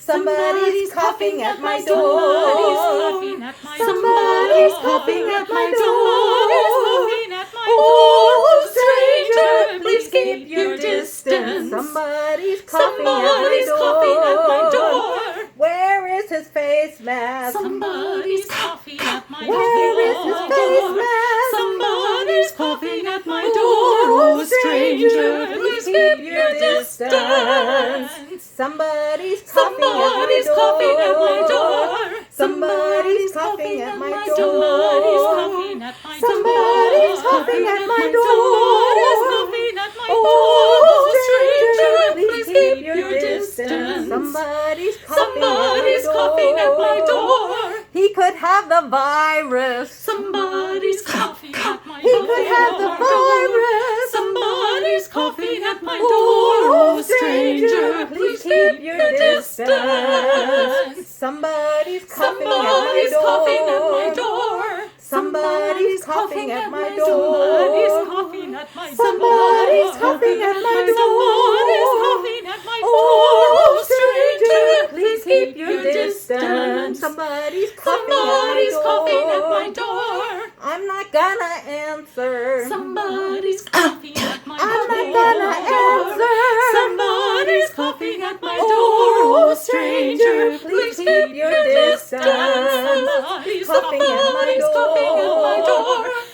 Somebody's coughing at my door. Somebody's coughing at my door. Oh, stranger, please keep your distance. Somebody's coughing at my door. Where is his face mask? Somebody's coughing at my door. Where is his face mask? Somebody's coughing at my door. Oh, stranger, please keep your distance. Somebody's coughing at my door. Somebody's coughing at my door. Somebody's coughing at my door. Oh, stranger, please keep your distance. Somebody's coughing at my door. He could have the virus. Somebody's coughing at my door. He could have the virus. Somebody's coughing at my door. Oh, stranger, please keep your distance. Somebody's coughing Somebody's coughing at at my my door. door. Somebody's coughing at my door. Somebody's coughing at my door. Somebody's coughing at my door. Somebody's coughing at my door. Oh, stranger, please keep your distance. Somebody's Somebody's coughing at my door. I'm not gonna answer. Somebody's coughing at my door. I'm not gonna answer. Somebody's coughing at my door. Oh, stranger, please keep your distance. Somebody's coughing at my coughing at my door. door.